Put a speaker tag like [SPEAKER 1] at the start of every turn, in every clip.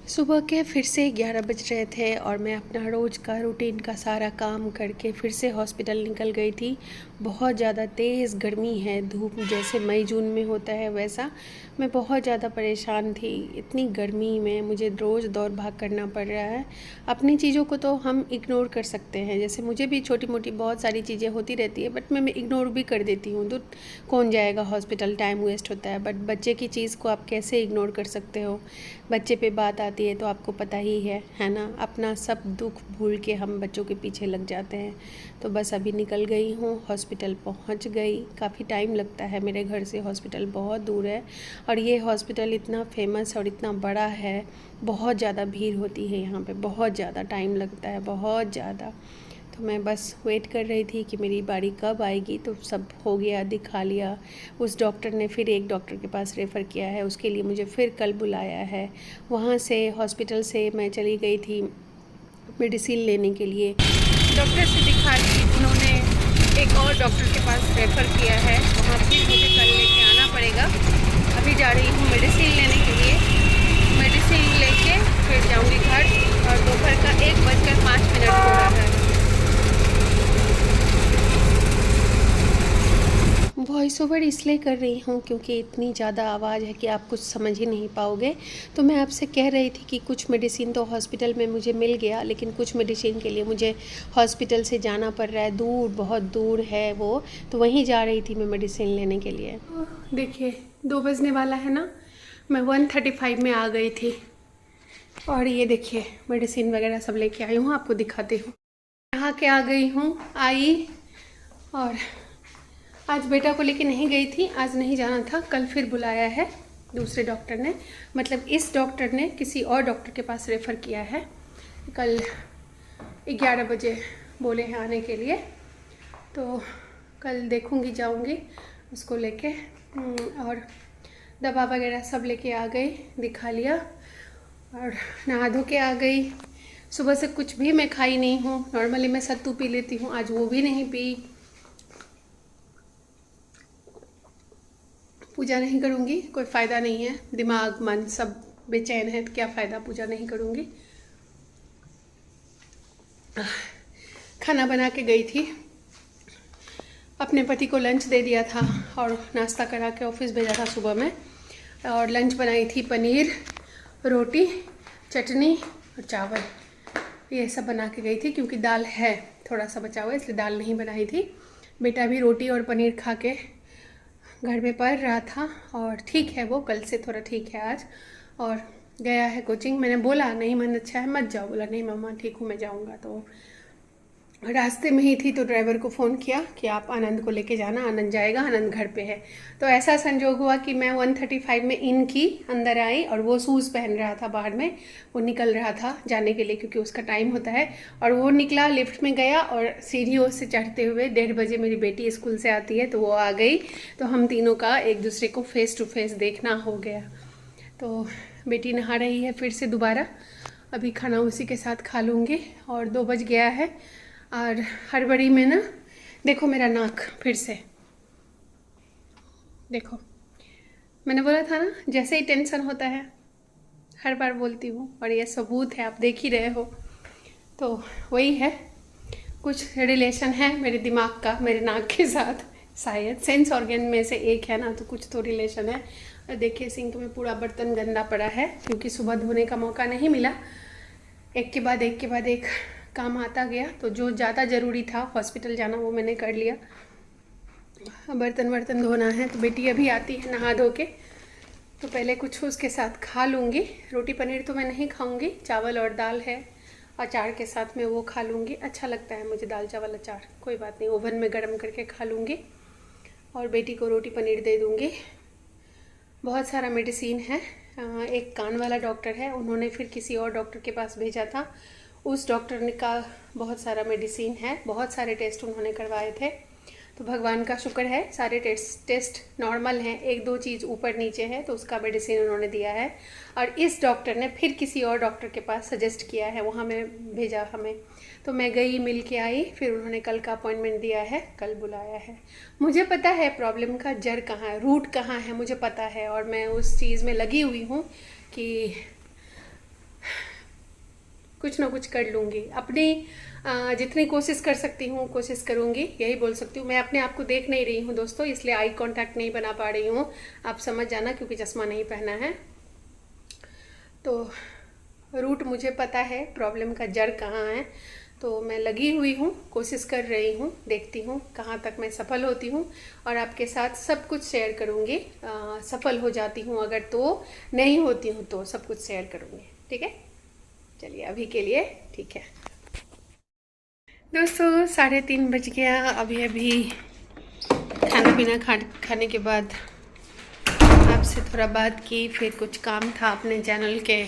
[SPEAKER 1] सुबह के फिर से 11 बज रहे थे और मैं अपना रोज़ का रूटीन का सारा काम करके फिर से हॉस्पिटल निकल गई थी। बहुत ज़्यादा तेज़ गर्मी है, धूप जैसे मई जून में होता है वैसा। मैं बहुत ज़्यादा परेशान थी, इतनी गर्मी में मुझे रोज़ दौड़ भाग करना पड़ रहा है। अपनी चीज़ों को तो हम इग्नोर कर सकते हैं, जैसे मुझे भी छोटी मोटी बहुत सारी चीज़ें होती रहती है, बट मैं इग्नोर भी कर देती हूँ। तो कौन जाएगा हॉस्पिटल, टाइम वेस्ट होता है। बट बच्चे की चीज़ को आप कैसे इग्नोर कर सकते हो। बच्चे पे बात आती है तो आपको पता ही है ना, अपना सब दुख भूल के हम बच्चों के पीछे लग जाते हैं। तो बस अभी निकल गई हूँ, हॉस्पिटल पहुँच गई। काफ़ी टाइम लगता है, मेरे घर से हॉस्पिटल बहुत दूर है और ये हॉस्पिटल इतना फेमस और इतना बड़ा है। बहुत ज़्यादा भीड़ होती है यहाँ पे, बहुत ज़्यादा टाइम लगता है, बहुत ज़्यादा। तो मैं बस वेट कर रही थी कि मेरी बारी कब आएगी। तो सब हो गया, दिखा लिया। उस डॉक्टर ने फिर एक डॉक्टर के पास रेफ़र किया है, उसके लिए मुझे फिर कल बुलाया है। वहाँ से हॉस्पिटल से मैं चली गई थी मेडिसिन लेने के लिए। डॉक्टर से दिखा ली, उन्होंने एक और डॉक्टर के पास रेफ़र किया है, वहाँ फिर मुझे कल लेके आना पड़ेगा। अभी जा रही हूँ मेडिसिन लेने के लिए। मेडिसिन लेके फिर जाऊँगी घर और दोपहर का 1:05 हो रहा है। वॉइस ओवर इसलिए कर रही हूँ क्योंकि इतनी ज़्यादा आवाज़ है कि आप कुछ समझ ही नहीं पाओगे। तो मैं आपसे कह रही थी कि कुछ मेडिसिन तो हॉस्पिटल में मुझे मिल गया, लेकिन कुछ मेडिसिन के लिए मुझे हॉस्पिटल से जाना पड़ रहा है, दूर, बहुत दूर है वो। तो वहीं जा रही थी मैं मेडिसिन लेने के लिए। देखिए 2 बजने वाला है ना, मैं 1:35 में आ गई थी और ये देखिए मेडिसिन वगैरह सब लेके आई हूँ, आपको दिखाती हूँ। यहाँ के आ गई हूँ, आई। और आज बेटा को लेके नहीं गई थी, आज नहीं जाना था, कल फिर बुलाया है दूसरे डॉक्टर ने। मतलब इस डॉक्टर ने किसी और डॉक्टर के पास रेफ़र किया है। कल 11 बजे बोले हैं आने के लिए, तो कल देखूंगी, जाऊंगी उसको लेके। और दवा वगैरह सब लेके आ गई, दिखा लिया और नहा धो के आ गई। सुबह से कुछ भी मैं खाई नहीं हूँ। नॉर्मली मैं सत्तू पी लेती हूँ, आज वो भी नहीं पी। पूजा नहीं करूँगी, कोई फ़ायदा नहीं है, दिमाग मन सब बेचैन है, तो क्या फ़ायदा, पूजा नहीं करूँगी। खाना बना के गई थी, अपने पति को लंच दे दिया था और नाश्ता करा के ऑफिस भेजा था सुबह में। और लंच बनाई थी पनीर, रोटी, चटनी और चावल, ये सब बना के गई थी। क्योंकि दाल है थोड़ा सा बचा हुआ, इसलिए दाल नहीं बनाई थी। बेटा भी रोटी और पनीर खा के घर में पढ़ रहा था और ठीक है, वो कल से थोड़ा ठीक है आज, और गया है कोचिंग। मैंने बोला नहीं मन अच्छा है मत जाओ, बोला नहीं मम्मा ठीक हूँ मैं जाऊँगा। तो रास्ते में ही थी तो ड्राइवर को फ़ोन किया कि आप आनंद को लेके जाना, आनंद जाएगा, आनंद घर पे है। तो ऐसा संजोग हुआ कि मैं 1:35 में इन की अंदर आई और वो शूज़ पहन रहा था बाहर में, वो निकल रहा था जाने के लिए क्योंकि उसका टाइम होता है। और वो निकला, लिफ्ट में गया और सीढ़ियों से चढ़ते हुए 1:30 बजे मेरी बेटी स्कूल से आती है तो वो आ गई। तो हम तीनों का एक दूसरे को फेस टू फेस देखना हो गया। तो बेटी नहा रही है फिर से दोबारा, अभी खाना उसी के साथ खा लूँगी। और 2 बज गया है और हड़बड़ी में ना, देखो मेरा नाक फिर से, देखो मैंने बोला था ना जैसे ही टेंशन होता है हर बार बोलती हूँ, और ये सबूत है, आप देख ही रहे हो। तो वही है, कुछ रिलेशन है मेरे दिमाग का मेरे नाक के साथ, शायद सेंस ऑर्गन में से एक है ना, तो कुछ तो रिलेशन है। और देखिए सिंक में पूरा बर्तन गंदा पड़ा है क्योंकि सुबह धोने का मौका नहीं मिला, एक के बाद एक काम आता गया। तो जो ज़्यादा ज़रूरी था हॉस्पिटल जाना वो मैंने कर लिया। बर्तन धोना है, तो बेटी अभी आती है नहा धो के, तो पहले कुछ उसके साथ खा लूँगी। रोटी पनीर तो मैं नहीं खाऊँगी, चावल और दाल है, अचार के साथ में वो खा लूँगी। अच्छा लगता है मुझे दाल चावल अचार, कोई बात नहीं, ओवन में गर्म करके खा लूँगी। और बेटी को रोटी पनीर दे दूँगी। बहुत सारा मेडिसिन है। एक कान वाला डॉक्टर है, उन्होंने फिर किसी और डॉक्टर के पास भेजा था, उस डॉक्टर ने का बहुत सारा मेडिसिन है, बहुत सारे टेस्ट उन्होंने करवाए थे। तो भगवान का शुक्र है सारे टेस्ट नॉर्मल हैं, 1-2 चीज़ ऊपर नीचे है तो उसका मेडिसिन उन्होंने दिया है। और इस डॉक्टर ने फिर किसी और डॉक्टर के पास सजेस्ट किया है, वहाँ में भेजा हमें। तो मैं गई, मिल के आई, फिर उन्होंने कल का अपॉइंटमेंट दिया है, कल बुलाया है। मुझे पता है प्रॉब्लम का जड़ कहाँ है, रूट कहाँ है, मुझे पता है, और मैं उस चीज़ में लगी हुई हूँ कि कुछ ना कुछ कर लूँगी। अपनी जितनी कोशिश कर सकती हूँ कोशिश करूँगी, यही बोल सकती हूँ। मैं अपने आप को देख नहीं रही हूँ दोस्तों, इसलिए आई कांटेक्ट नहीं बना पा रही हूँ, आप समझ जाना, क्योंकि चश्मा नहीं पहना है। तो रूट मुझे पता है, प्रॉब्लम का जड़ कहाँ है, तो मैं लगी हुई हूँ, कोशिश कर रही हूँ, देखती हूँ कहाँ तक मैं सफल होती हूँ और आपके साथ सब कुछ शेयर करूँगी। सफल हो जाती हूँ अगर, तो नहीं होती हूँ तो सब कुछ शेयर करूँगी, ठीक है। चलिए अभी के लिए ठीक है दोस्तों। 3:30 बज गया। अभी खाना पीना खाने के बाद आपसे थोड़ा बात की, फिर कुछ काम था अपने चैनल के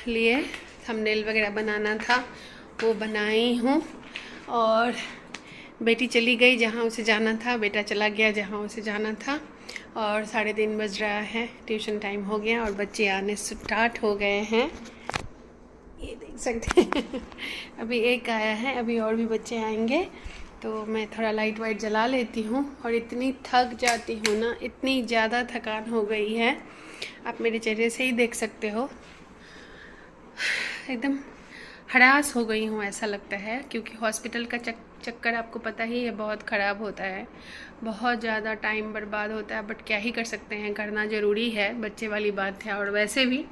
[SPEAKER 1] लिए, थंबनेल वगैरह बनाना था, वो बनाई हूँ। और बेटी चली गई जहाँ उसे जाना था, बेटा चला गया जहाँ उसे जाना था। और 3:30 बज रहा है, ट्यूशन टाइम हो गया और बच्चे आने स्टार्ट हो गए हैं, ये देख सकते हैं। अभी एक आया है, अभी और भी बच्चे आएंगे, तो मैं थोड़ा लाइट वाइट जला लेती हूँ। और इतनी थक जाती हूँ ना, इतनी ज़्यादा थकान हो गई है, आप मेरे चेहरे से ही देख सकते हो, एकदम हरास हो गई हूँ ऐसा लगता है। क्योंकि हॉस्पिटल का चक्कर आपको पता ही है बहुत ख़राब होता है, बहुत ज़्यादा टाइम बर्बाद होता है, बट क्या ही कर सकते हैं, करना ज़रूरी है, बच्चे वाली बात है। और वैसे भी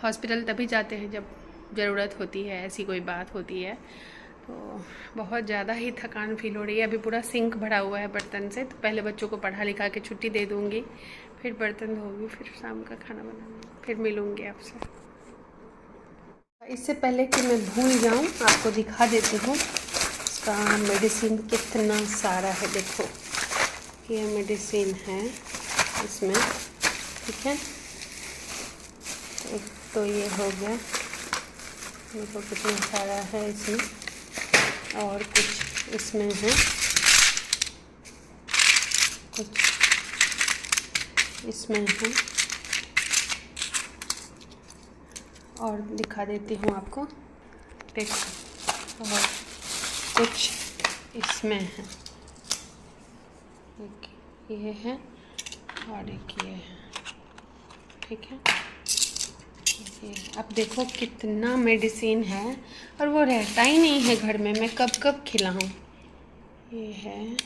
[SPEAKER 1] हॉस्पिटल तभी जाते हैं जब ज़रूरत होती है, ऐसी कोई बात होती है। तो बहुत ज़्यादा ही थकान फील हो रही है। अभी पूरा सिंक भरा हुआ है बर्तन से, तो पहले बच्चों को पढ़ा लिखा के छुट्टी दे दूँगी, फिर बर्तन धोऊँगी, फिर शाम का खाना बनाऊँगी, फिर मिलूँगी आपसे। इससे पहले कि मैं भूल जाऊँ, आपको दिखा देती हूँ इसका मेडिसिन कितना सारा है। देखो ये मेडिसिन है इसमें, ठीक है। एक तो ये हो गया, देखो कितना सारा है इसमें, और कुछ इसमें है, कुछ इसमें है, और दिखा देती हूँ आपको, देखो, और कुछ इसमें है, एक ये है और एक ये है, ठीक है। ये अब देखो कितना मेडिसिन है, और वो रहता ही नहीं है घर में, मैं कब कब खिलाऊं। ये है,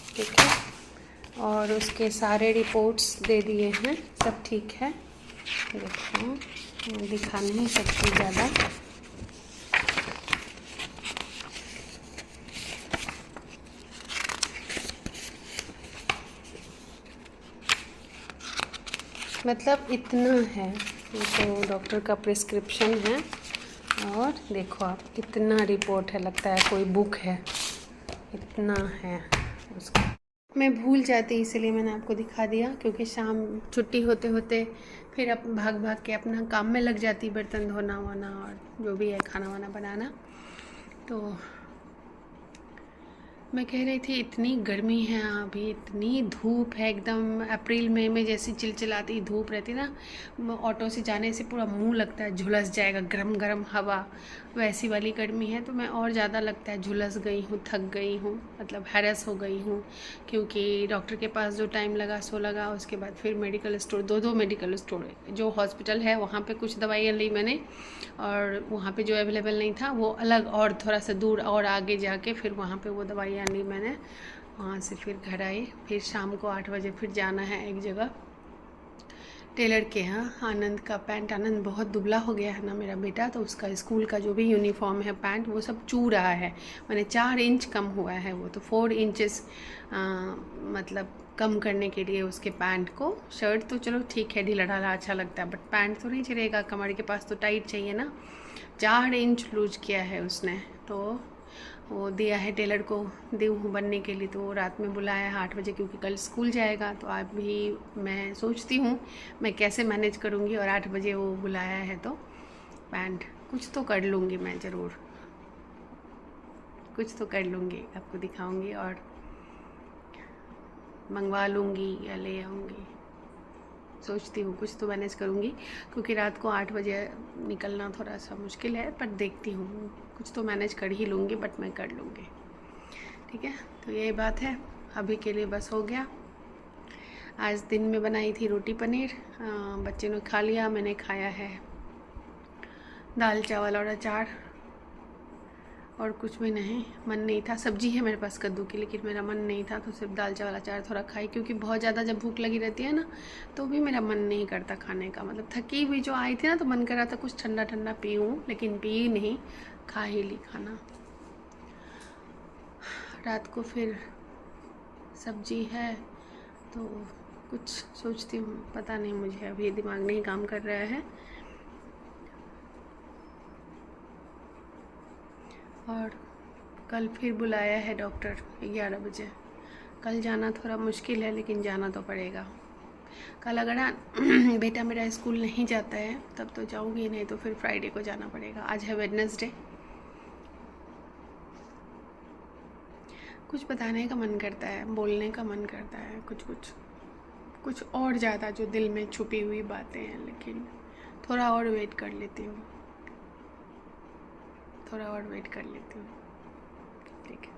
[SPEAKER 1] ठीक है। और उसके सारे रिपोर्ट्स दे दिए हैं, सब ठीक है। देखो मैं दिखा नहीं सकती ज़्यादा, मतलब इतना है, ये तो डॉक्टर का प्रिस्क्रिप्शन है। और देखो आप, इतना रिपोर्ट है, लगता है कोई बुक है, इतना है उसका। मैं भूल जाती, इसलिए मैंने आपको दिखा दिया, क्योंकि शाम छुट्टी होते होते फिर अब भाग भाग के अपना काम में लग जाती, बर्तन धोना वाना और जो भी है खाना वाना बनाना। तो मैं कह रही थी इतनी गर्मी है अभी, इतनी धूप है, एकदम अप्रैल मई में जैसी चिलचिलाती धूप रहती ना, ऑटो से जाने से पूरा मुंह लगता है झुलस जाएगा, गरम गरम हवा, वैसी वाली गर्मी है। तो मैं और ज़्यादा लगता है झुलस गई हूँ, थक गई हूँ, मतलब हैरस हो गई हूँ। क्योंकि डॉक्टर के पास जो टाइम लगा सो लगा, उसके बाद फिर मेडिकल स्टोर, दो मेडिकल स्टोर, जो हॉस्पिटल है वहाँ पर कुछ दवाइयाँ ली मैंने, और वहाँ पर जो अवेलेबल नहीं था वो अलग और थोड़ा सा दूर और आगे जाके फिर वहाँ पर वो दवाइयाँ ली मैंने। वहाँ से फिर घर आई, फिर शाम को 8 बजे फिर जाना है एक जगह टेलर के यहाँ। आनंद का पैंट, आनंद बहुत दुबला हो गया है ना मेरा बेटा, तो उसका स्कूल का जो भी यूनिफॉर्म है, पैंट, वो सब चू रहा है, मैंने 4 इंच कम हुआ है वो, तो 4 इंचेस मतलब कम करने के लिए उसके पैंट को, शर्ट तो चलो ठीक है ढीला ढाला अच्छा लगता है, बट पैंट तो नहीं चलेगा, कमर के पास तो टाइट चाहिए ना। 4 इंच लूज किया है उसने, तो वो दिया है टेलर को दीव बनने के लिए। तो रात में बुलाया है 8 बजे, क्योंकि कल स्कूल जाएगा। तो आज भी मैं सोचती हूँ मैं कैसे मैनेज करूँगी, और 8 बजे वो बुलाया है तो पैंट कुछ तो कर लूँगी मैं, ज़रूर कुछ तो कर लूँगी, आपको दिखाऊँगी और मंगवा लूँगी या ले आऊँगी, सोचती हूँ कुछ तो मैनेज करूँगी। क्योंकि रात को 8 बजे निकलना थोड़ा सा मुश्किल है, पर देखती हूँ कुछ तो मैनेज कर ही लूँगी, बट मैं कर लूँगी। ठीक है, तो यही बात है। अभी के लिए बस हो गया। आज दिन में बनाई थी रोटी पनीर, बच्चे ने खा लिया, मैंने खाया है दाल चावल और अचार, और कुछ भी नहीं। मन नहीं था, सब्जी है मेरे पास कद्दू की, लेकिन मेरा मन नहीं था, तो सिर्फ दाल चावल अचार थोड़ा खाई, क्योंकि बहुत ज़्यादा जब भूख लगी रहती है ना, तो भी मेरा मन नहीं करता खाने का। मतलब थकी हुई जो आई थी ना, तो मन कर रहा था कुछ ठंडा ठंडा पीऊँ, लेकिन पी नहीं, खा ही ली खाना। रात को फिर सब्जी है, तो कुछ सोचती हूँ, पता नहीं, मुझे अभी दिमाग नहीं काम कर रहा है। और कल फिर बुलाया है डॉक्टर 11 बजे। कल जाना थोड़ा मुश्किल है, लेकिन जाना तो पड़ेगा। कल अगर बेटा मेरा स्कूल नहीं जाता है तब तो जाऊँगी, नहीं तो फिर फ्राइडे को जाना पड़ेगा। आज है वेडनेसडे। कुछ बताने का मन करता है, बोलने का मन करता है, कुछ और ज़्यादा जो दिल में छुपी हुई बातें हैं, लेकिन थोड़ा और वेट कर लेती हूँ, ठीक है।